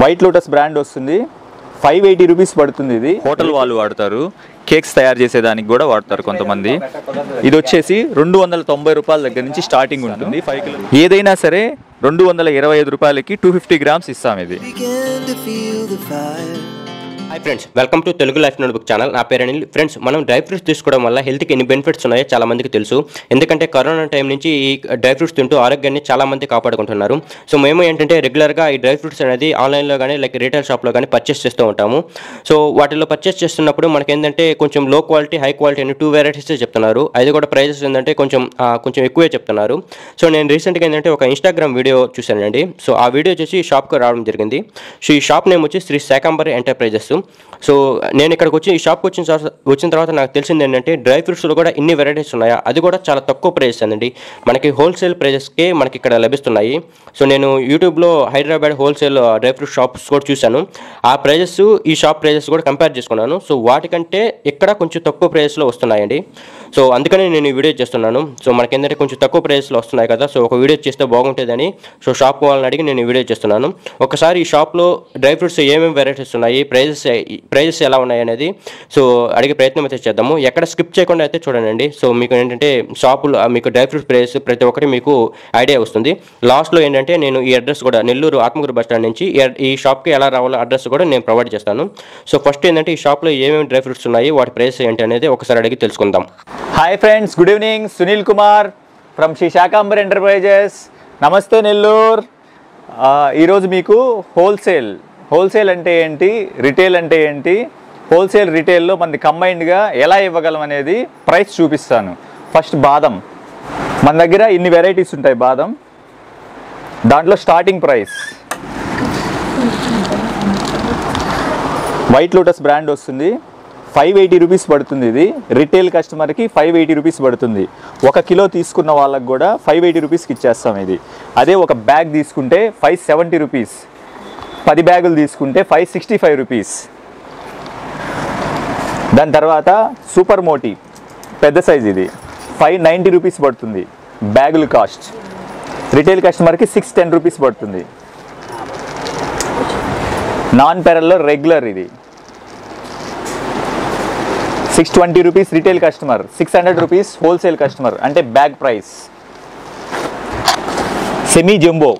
White lotus brand వస్తుంది. 580 rupees పడుతుంది. ఇది హోటల్ వాళ్ళు వాడతారు, కేక్స్ తయారు చేసేదానికి కూడా వాడతారు కొంతమంది. ఇది వచ్చేసి 290 రూపాయల దగ్గర నుంచి స్టార్టింగ్ ఉంటుంది. 5 కిలో ఏదైనా సరే 225 రూపాయలకి 250 గ్రామ్స్ ఇస్తాం. ఇది hi friends, welcome to Telugu life notebook channel. నా పేరు అనిల్. ఫ్రెండ్స్, మనం డ్రై ఫ్రూట్స్ తీసుకోవడం వల్ల హెల్త్కి ఎన్ని బెనిఫిట్స్ ఉన్నాయో చాలా మందికి తెలుసు. ఎందుకంటే కరోనా టైం నుంచి ఈ డ్రై ఫ్రూట్స్ తింటూ ఆరోగ్యాన్ని చాలా మంది కాపాడుకుంటున్నారు. సో మేము ఏంటంటే రెగ్యులర్గా ఈ డ్రై ఫ్రూట్స్ అనేది ఆన్లైన్లో కానీ లైక్ రీటైల్ షాప్లో కానీ పర్చేస్ చేస్తూ ఉంటాము. సో వాటిలో పర్చేస్ చేస్తున్నప్పుడు మనకి ఏంటంటే కొంచెం లో క్వాలిటీ, హై క్వాలిటీ అని 2 వెరైటీస్ చెప్తున్నారు. అది కూడా ప్రైజెస్ ఏంటంటే కొంచెం ఎక్కువే చెప్తున్నారు. సో నేను రీసెంట్గా ఏంటంటే ఒక ఇన్స్టాగ్రామ్ వీడియో చూశానండి. సో ఆ వీడియో చూసి ఈ షాప్కి రావడం జరిగింది. సో ఈ షాప్ నేమ్ వచ్చి శ్రీ శాకంబరి ఎంటర్ప్రైజెస్. సో నేను ఇక్కడికి వచ్చి ఈ షాప్కి వచ్చిన తర్వాత నాకు తెలిసింది ఏంటంటే డ్రై ఫ్రూట్స్లో కూడా ఇన్ని వెరైటీస్ ఉన్నాయా, అది కూడా చాలా తక్కువ ప్రైజెస్ అండి. మనకి హోల్సేల్ ప్రైజెస్కే మనకి ఇక్కడ లభిస్తున్నాయి. సో నేను యూట్యూబ్లో Hyderabad wholesale dry fruit shops కూడా చూశాను. ఆ ప్రైజెస్ ఈ షాప్ ప్రైజెస్ కూడా కంపేర్ చేసుకున్నాను. సో వాటికంటే ఇక్కడ కొంచెం తక్కువ ప్రైజెస్లో వస్తున్నాయండి. సో అందుకని నేను ఈ వీడియో చేస్తున్నాను. సో మనకి ఏంటంటే కొంచెం తక్కువ ప్రైస్లో వస్తున్నాయి కదా, సో ఒక వీడియో చేస్తే బాగుంటుందని సో షాప్ వాళ్ళని అడిగి నేను ఈ వీడియో చేస్తున్నాను. ఒకసారి ఈ షాప్లో డ్రై ఫ్రూట్స్ ఏమేమి వెరైటీస్ ఉన్నాయి, ప్రైజెస్ ఎలా ఉన్నాయి అనేది సో అడిగే ప్రయత్నం అయితే చేద్దాము. ఎక్కడ స్కిప్ చేయకుండా అయితే చూడండి. సో మీకు ఏంటంటే షాపులో మీకు డ్రై ఫ్రూట్స్ ప్రైస్ ప్రతి ఒక్కటి మీకు ఐడియా వస్తుంది. లాస్ట్లో ఏంటంటే నేను ఈ అడ్రస్ కూడా నెల్లూరు ఆత్మకూరు బస్ స్టాండ్ నుంచి ఈ షాప్కి ఎలా రావాలో అడ్రస్ కూడా నేను ప్రొవైడ్ చేస్తాను. సో ఫస్ట్ ఏంటంటే ఈ షాప్లో ఏమేమి డ్రై ఫ్రూట్స్ ఉన్నాయి, వాటి ప్రైస్ ఏంటి అనేది ఒకసారి అడిగి తెలుసుకుందాం. Hi friends, good evening. Sunil Kumar from Shri Shakambari enterprises. నమస్తే నెల్లూరు. ఈరోజు మీకు హోల్సేల్ అంటే ఏంటి, రిటైల్ అంటే ఏంటి, హోల్సేల్ రిటైల్లో మనది కంబైన్డ్గా ఎలా ఇవ్వగలం అనేది ప్రైస్ చూపిస్తాను. ఫస్ట్ బాదం. మన దగ్గర ఇన్ని వెరైటీస్ ఉంటాయి బాదం. దాంట్లో starting price white lotus brand వస్తుంది. 580 రూపీస్ పడుతుంది. ఇది రిటైల్ కస్టమర్కి 580 రూపీస్ పడుతుంది. 1 కిలో తీసుకున్న వాళ్ళకి కూడా 580 రూపీస్కి ఇచ్చేస్తాం. ఇది అదే ఒక బ్యాగ్ తీసుకుంటే 570 రూపీస్, 10 బ్యాగులు తీసుకుంటే 565 రూపీస్. దాని తర్వాత సూపర్ మోటీ పెద్ద సైజ్, ఇది 590 రూపీస్ పడుతుంది బ్యాగులు కాస్ట్. రిటైల్ కస్టమర్కి 610 రూపీస్ పడుతుంది. నాన్ పెరల్లో రెగ్యులర్ ఇది 620 rupees retail customer, 600 rupees wholesale customer అంటే bag price. Semi jumbo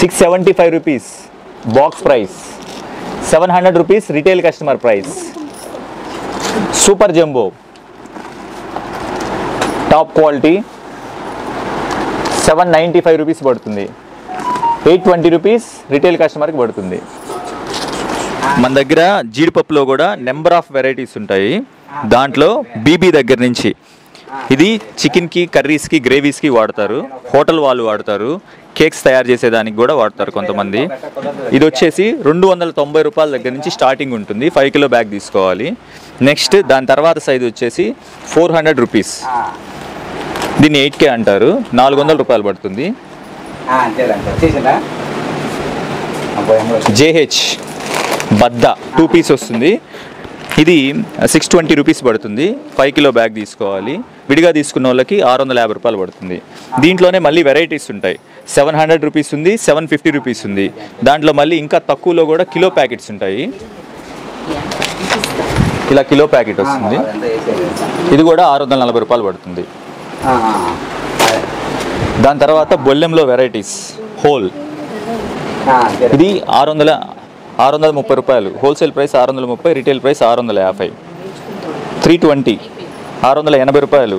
675 rupees box price, 700 rupees retail customer price. Super jumbo top quality 795 rupees పడుతుంది. 820 rupees retail కస్టమర్కి పడుతుంది. మన దగ్గర జీడిపప్పులో కూడా నెంబర్ ఆఫ్ వెరైటీస్ ఉంటాయి. దాంట్లో బీబీ దగ్గర నుంచి ఇది చికెన్కి, కర్రీస్కి, గ్రేవీస్కి వాడతారు. హోటల్ వాళ్ళు వాడతారు, కేక్స్ తయారు చేసేదానికి కూడా వాడతారు కొంతమంది. ఇది వచ్చేసి 290 రూపాయల దగ్గర నుంచి స్టార్టింగ్ ఉంటుంది. 5 కిలో బ్యాగ్ తీసుకోవాలి. నెక్స్ట్ దాని తర్వాత సైజ్ వచ్చేసి 400 రూపీస్. దీన్ని 8K అంటారు. 400 రూపాయలు పడుతుంది. జేహెచ్ బద్ద 2 పీస్ వస్తుంది. ఇది 620 రూపీస్ పడుతుంది. 5 కిలో బ్యాగ్ తీసుకోవాలి. విడిగా తీసుకున్న వాళ్ళకి 650 రూపాయలు పడుతుంది. దీంట్లోనే మళ్ళీ వెరైటీస్ ఉంటాయి. 700 రూపీస్ ఉంది, 750 రూపీస్ ఉంది. దాంట్లో మళ్ళీ ఇంకా తక్కువలో కూడా కిలో ప్యాకెట్స్ ఉంటాయి. ఇలా కిలో ప్యాకెట్ వస్తుంది. ఇది కూడా 640 రూపాయలు పడుతుంది. దాని తర్వాత బొల్లెంలో వెరైటీస్ హోల్, ఇది 630 రూపాయలు. Wholesale price 630, retail price 650. 320 680 రూపాయలు,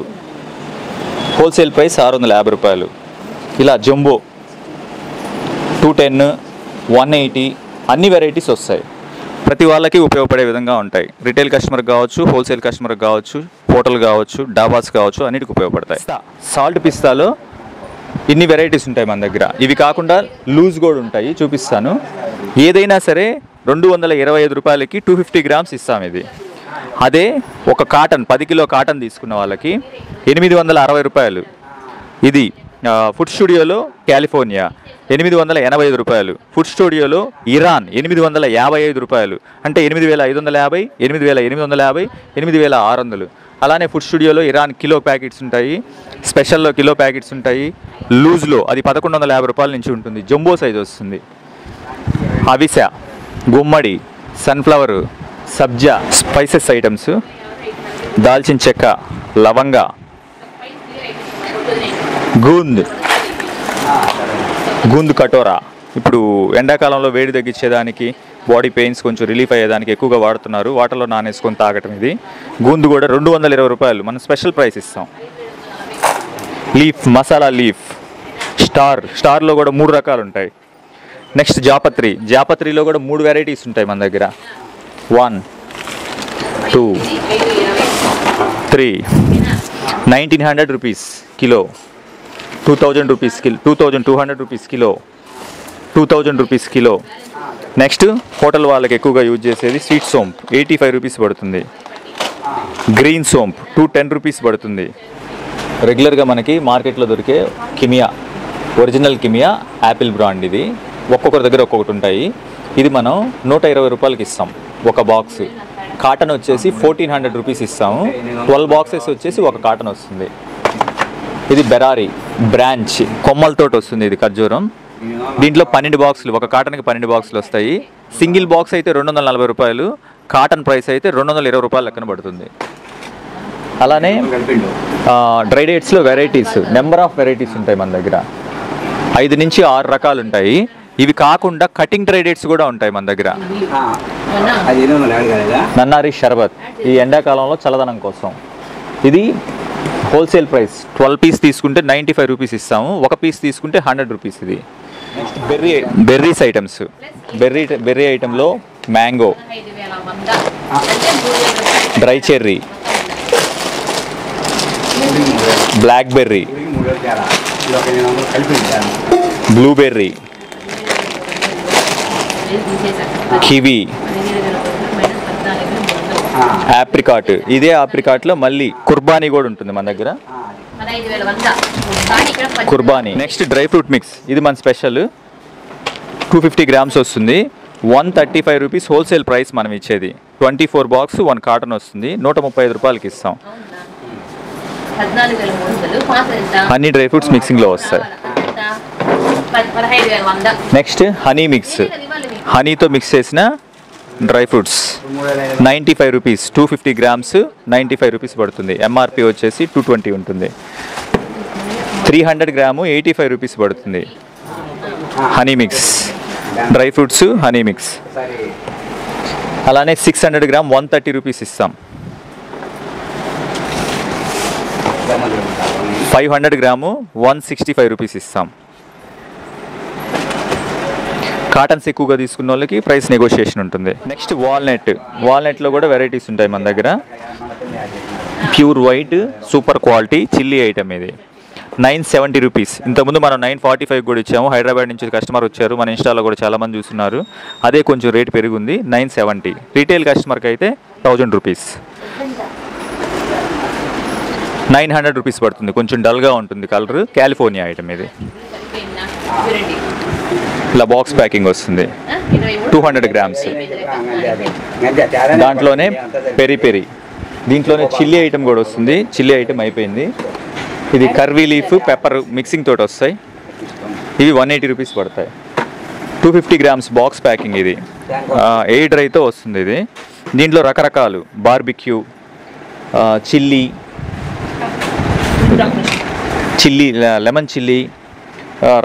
హోల్సేల్ ప్రైస్ 650 రూపాయలు. ఇలా జంబో 210, 180 అన్ని వెరైటీస్ వస్తాయి. ప్రతి వాళ్ళకి ఉపయోగపడే విధంగా ఉంటాయి. రిటైల్ కస్టమర్కి కావచ్చు, హోల్సేల్ కస్టమర్కి కావచ్చు, హోటల్ కావచ్చు, డాబాస్ కావచ్చు, అన్నిటికి ఉపయోగపడతాయి. సాల్ట్ పిస్తాలో ఇన్ని వెరైటీస్ ఉంటాయి మన దగ్గర. ఇవి కాకుండా లూజ్ కూడా ఉంటాయి, చూపిస్తాను. ఏదైనా సరే 225 రూపాయలకి 250 గ్రామ్స్ ఇస్తాం. ఇది అదే ఒక కాటన్ 10 కిలో కాటన్ తీసుకున్న వాళ్ళకి 860 రూపాయలు. ఇది ఫుడ్ స్టూడియోలో కాలిఫోర్నియా 885 రూపాయలు. ఫుడ్ స్టూడియోలో ఇరాన్ 855 రూపాయలు. అంటే 8550, 8850, 8600. అలానే ఫుడ్ స్టూడియోలో ఇరాన్ కిలో ప్యాకెట్స్ ఉంటాయి, స్పెషల్లో కిలో ప్యాకెట్స్ ఉంటాయి. లూజ్లో అది 1150 రూపాయల నుంచి ఉంటుంది. జంబో సైజ్ వస్తుంది. అవిసె, గుమ్మడి, సన్ఫ్లవర్, సబ్జా, స్పైసెస్ ఐటమ్స్, దాల్చిన చెక్క, లవంగ, గూంద్ కటోరా. ఇప్పుడు ఎండాకాలంలో వేడి తగ్గించేదానికి, బాడీ పెయిన్స్ కొంచెం రిలీఫ్ అయ్యేదానికి ఎక్కువగా వాడుతున్నారు. వాటర్లో నానేసుకొని తాగటం ఇది. గూంద్ కూడా 220 రూపాయలు, మనం స్పెషల్ ప్రైస్ ఇస్తాం. లీఫ్, మసాలా లీఫ్, స్టార్లో కూడా 3 రకాలు ఉంటాయి. నెక్స్ట్ జాపత్రిలో కూడా 3 వెరైటీస్ ఉంటాయి మన దగ్గర. 1, 2, 3. 1900 rupees kilo, 2000 rupees kilo, 2200 rupees kilo, 2000 rupees kilo. Next hotel వాళ్ళకి ఎక్కువగా యూజ్ చేసేది స్వీట్ సోంప్, 85 రూపీస్ పడుతుంది. గ్రీన్ సోంప్ 210 రూపీస్ పడుతుంది. రెగ్యులర్గా మనకి మార్కెట్లో దొరికే Kimia, original Kimia Apple brand. ఇది ఒక్కొక్కరి దగ్గర ఒక్కొక్కటి ఉంటాయి. ఇది మనం 120 రూపాయలకి ఇస్తాం ఒక బాక్స్. కాటన్ వచ్చేసి 1400 రూపీస్ ఇస్తాము. 12 బాక్సెస్ వచ్చేసి ఒక కాటన్ వస్తుంది. ఇది బెరారీ బ్రాంచ్, కొమ్మలతోటి వస్తుంది. ఇది ఖర్జూరం. దీంట్లో 12 బాక్సులు, ఒక కాటన్కి 12 బాక్సులు వస్తాయి. సింగిల్ బాక్స్ అయితే 240 రూపాయలు, కాటన్ ప్రైస్ అయితే 220 రూపాయలు లెక్కన పడుతుంది. అలానే డ్రై డేట్స్లో వెరైటీస్, నెంబర్ ఆఫ్ వెరైటీస్ ఉంటాయి మన దగ్గర. 5 నుంచి 6 రకాలు ఉంటాయి. ఇవి కాకుండా కటింగ్ డ్రై డేట్స్ కూడా ఉంటాయి మన దగ్గర. నన్నారి షర్బత్, ఈ ఎండాకాలంలో చల్లదనం కోసం. ఇది హోల్సేల్ ప్రైస్. 12 పీస్ తీసుకుంటే 95 రూపీస్ ఇస్తాము. ఒక పీస్ తీసుకుంటే 100 రూపీస్. ఇది బెర్రీస్ ఐటమ్స్. బెర్రీ ఐటెంలో mango, dry cherry, blackberry, blueberry, kiwi, apricot. ఇదే ఆప్రికాట్లో మళ్ళీ కుర్బానీ కూడా ఉంటుంది మన దగ్గర. కుర్బానీ. Next dry fruit mix. ఇది మన స్పెషల్. 250 గ్రామ్స్ వస్తుంది. 135 రూపీస్ హోల్సేల్ ప్రైస్ మనం ఇచ్చేది. 24 బాక్స్ 1 కాటన్ వస్తుంది. 135 రూపాయలకి ఇస్తాం. హనీ డ్రై ఫ్రూట్స్ మిక్సింగ్లో వస్తాయి. నెక్స్ట్ హనీ మిక్స్, హనీతో మిక్స్ చేసిన dry fruits 95 rupees. 250 grams 95 rupees పడుతుంది. ఎంఆర్పి వచ్చేసి 220 ఉంటుంది. 300 గ్రాము 85 రూపీస్ పడుతుంది. Honey mix, dry fruits honey mix. అలానే 600 గ్రామ్ 130 రూపీస్ ఇస్తాం. 500 గ్రాము 165 రూపీస్ ఇస్తాం. కాటన్స్ ఎక్కువగా తీసుకున్న వాళ్ళకి ప్రైస్ నెగోషియేషన్ ఉంటుంది. నెక్స్ట్ వాల్నట్లో కూడా వెరైటీస్ ఉంటాయి మన దగ్గర. Pure white super quality chilli item. ఇది 970 రూపీస్. ఇంతకుముందు మనం 945 కూడా ఇచ్చాము. హైదరాబాద్ నుంచి కస్టమర్ వచ్చారు, మన ఇన్స్టాలో కూడా చాలామంది చూస్తున్నారు. అదే కొంచెం రేట్ పెరిగింది. 970. రీటైల్ కస్టమర్కి అయితే 1000 రూపీస్. 900 రూపీస్ పడుతుంది. కొంచెం డల్గా ఉంటుంది కలర్. కాలిఫోర్నియా ఐటమ్ ఇది. ఇలా బాక్స్ ప్యాకింగ్ వస్తుంది. 200 గ్రామ్స్. దాంట్లోనే పెరి, దీంట్లోనే చిల్లీ ఐటమ్ కూడా వస్తుంది. చిల్లీ ఐటమ్ అయిపోయింది. ఇది కర్వీ లీఫ్ పెప్పర్ మిక్సింగ్ తోటి వస్తాయి. ఇవి 180 రూపీస్ పడతాయి. 250 గ్రామ్స్ బాక్స్ ప్యాకింగ్. ఇది ఎయిర్ డ్రైతో వస్తుంది. ఇది దీంట్లో రకరకాలు బార్బిక్యూ, చిల్లీ, లెమన్ చిల్లీ,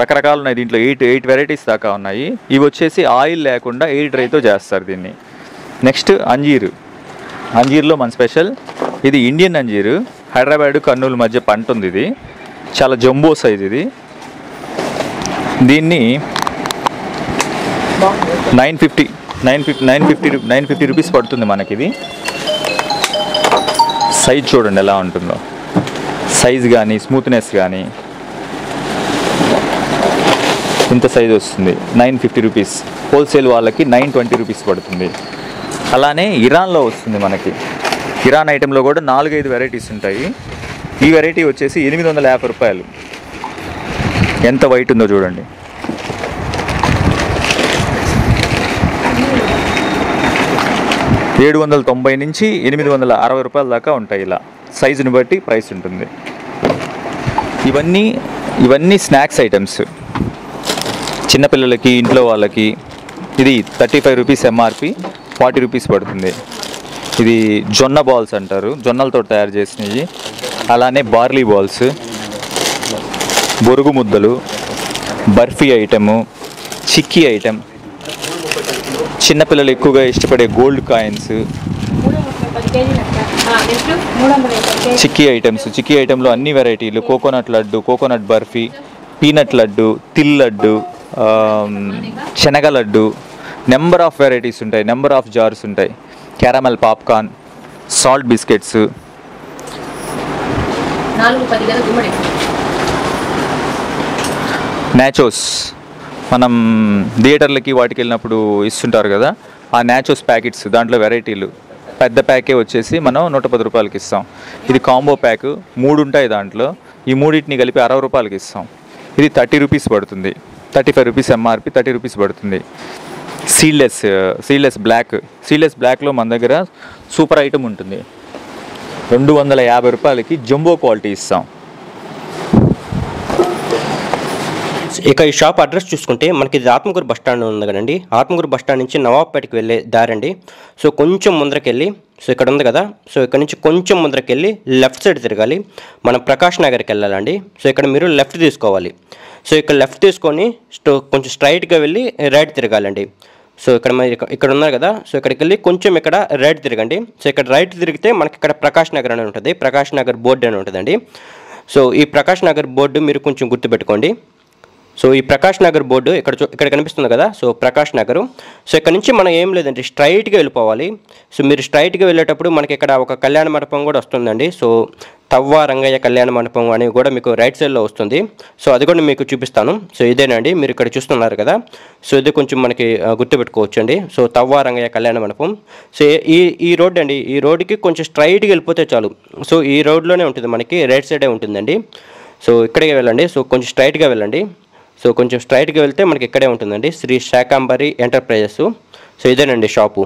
రకరకాలు ఉన్నాయి. దీంట్లో 8 వెరైటీస్ దాకా ఉన్నాయి. ఇవి వచ్చేసి ఆయిల్ లేకుండా ఎయిర్ డ్రైతో చేస్తారు దీన్ని. నెక్స్ట్ అంజీర్లో మన స్పెషల్. ఇది ఇండియన్ అంజీరు. హైదరాబాద్ కర్నూలు మధ్య పంట ఉంది. ఇది చాలా జంబో సైజ్. ఇది దీన్ని 950 రూపీస్ పడుతుంది మనకి. ఇది సైజ్ చూడండి ఎలా ఉంటుందో. సైజ్ కానీ స్మూత్నెస్ కానీ ఇంత సైజ్ వస్తుంది. 950 రూపీస్. హోల్సేల్ వాళ్ళకి 920 రూపీస్ పడుతుంది. అలానే ఇరాన్లో వస్తుంది మనకి. ఇరాన్ ఐటెంలో కూడా 4-5 వెరైటీస్ ఉంటాయి. ఈ వెరైటీ వచ్చేసి 850 రూపాయలు. ఎంత వైట్ ఉందో చూడండి. $790 నుంచి $860 రూపాయల దాకా ఉంటాయి. ఇలా సైజుని బట్టి ప్రైస్ ఉంటుంది. ఇవన్నీ స్నాక్స్ ఐటమ్స్. చిన్నపిల్లలకి, ఇంట్లో వాళ్ళకి ఇది 35 రూపీస్ ఎంఆర్పి, 40 రూపీస్ పడుతుంది. ఇది జొన్న బాల్స్ అంటారు, జొన్నలతో తయారు చేసినవి. అలానే బార్లీ బాల్స్, బొరుగు ముద్దలు, బర్ఫీ ఐటము, చిక్కీ ఐటెం, చిన్నపిల్లలు ఎక్కువగా ఇష్టపడే gold coins, chikki items. Chikki ఐటెంలో అన్ని వెరైటీలు, coconut laddu, coconut barfi, peanut laddu, til laddu, శనగ లడ్డు, నెంబర్ ఆఫ్ వెరైటీస్ ఉంటాయి, నెంబర్ ఆఫ్ జార్స్ ఉంటాయి. Caramel popcorn, salt biscuits, nachos. మనం థియేటర్లకి వాటికి వెళ్ళినప్పుడు ఇస్తుంటారు కదా, ఆ నాచోస్ ప్యాకెట్స్, దాంట్లో వెరైటీలు. పెద్ద ప్యాకే వచ్చేసి మనం 110 రూపాయలకి ఇస్తాం. ఇది కాంబో ప్యాక్, 3 ఉంటాయి దాంట్లో. ఈ మూడింటిని కలిపి 60 రూపాయలకి ఇస్తాం. ఇది 30 రూపీస్ పడుతుంది. 35 రూపీస్ ఎంఆర్పి, 30 రూపీస్ పడుతుంది. సీడ్లెస్ బ్లాక్లో మన దగ్గర సూపర్ ఐటమ్ ఉంటుంది. 250 రూపాయలకి జంబో క్వాలిటీ ఇస్తాం. ఇక ఈ షాప్ అడ్రస్ చూసుకుంటే మనకి ఇది ఆత్మకూరు బస్ స్టాండ్ ఉంది కదండి. ఆత్మకూరు బస్ స్టాండ్ నుంచి నవాబ్పేటకి వెళ్ళే దారండి. సో కొంచెం ముందరకెళ్ళి, సో ఇక్కడ ఉంది కదా, సో ఇక్కడ నుంచి కొంచెం ముందరకెళ్ళి లెఫ్ట్ సైడ్ తిరగాలి. మనం ప్రకాష్ నగర్కి వెళ్ళాలండి. సో ఇక్కడ మీరు లెఫ్ట్ తీసుకోవాలి. సో ఇక్కడ లెఫ్ట్ తీసుకొని కొంచెం స్ట్రైట్గా వెళ్ళి రైట్ తిరగాలండి. సో ఇక్కడ ఉన్నారు కదా, సో ఇక్కడికి వెళ్ళి కొంచెం ఇక్కడ రైట్ తిరగండి. సో ఇక్కడ రైట్ తిరిగితే మనకి ఇక్కడ ప్రకాష్ నగర్ అని ఉంటుంది, ప్రకాష్ నగర్ బోర్డు అని ఉంటుందండి. సో ఈ ప్రకాష్ నగర్ బోర్డు మీరు కొంచెం గుర్తుపెట్టుకోండి. సో ఈ ప్రకాష్ నగర్ బోర్డు ఇక్కడ కనిపిస్తుంది కదా, సో ప్రకాష్ నగరు. సో ఇక్కడ నుంచి మనం ఏం లేదండి, స్ట్రైట్గా వెళ్ళిపోవాలి. సో మీరు స్ట్రైట్గా వెళ్ళేటప్పుడు మనకి ఇక్కడ ఒక కళ్యాణ మండపం కూడా వస్తుందండి. సో తవ్వ రంగయ్య కళ్యాణ మండపం అని కూడా మీకు రైట్ సైడ్లో వస్తుంది. సో అది కూడా మీకు చూపిస్తాను. సో ఇదేనండి, మీరు ఇక్కడ చూస్తున్నారు కదా, సో ఇది కొంచెం మనకి గుర్తుపెట్టుకోవచ్చు అండి. సో తవ్వ రంగయ్య కళ్యాణ మండపం. సో ఈ రోడ్ అండి, ఈ రోడ్డుకి కొంచెం స్ట్రైట్గా వెళ్ళిపోతే చాలు. సో ఈ రోడ్లోనే ఉంటుంది, మనకి రైట్ సైడే ఉంటుందండి. సో ఇక్కడికే వెళ్ళండి. సో కొంచెం స్ట్రైట్గా వెళ్ళండి. సో కొంచెం స్ట్రైట్గా వెళ్తే మనకి ఇక్కడే ఉంటుందండి, శ్రీ శాకాంబరి ఎంటర్ప్రైజెస్. సో ఇదేనండి షాపు.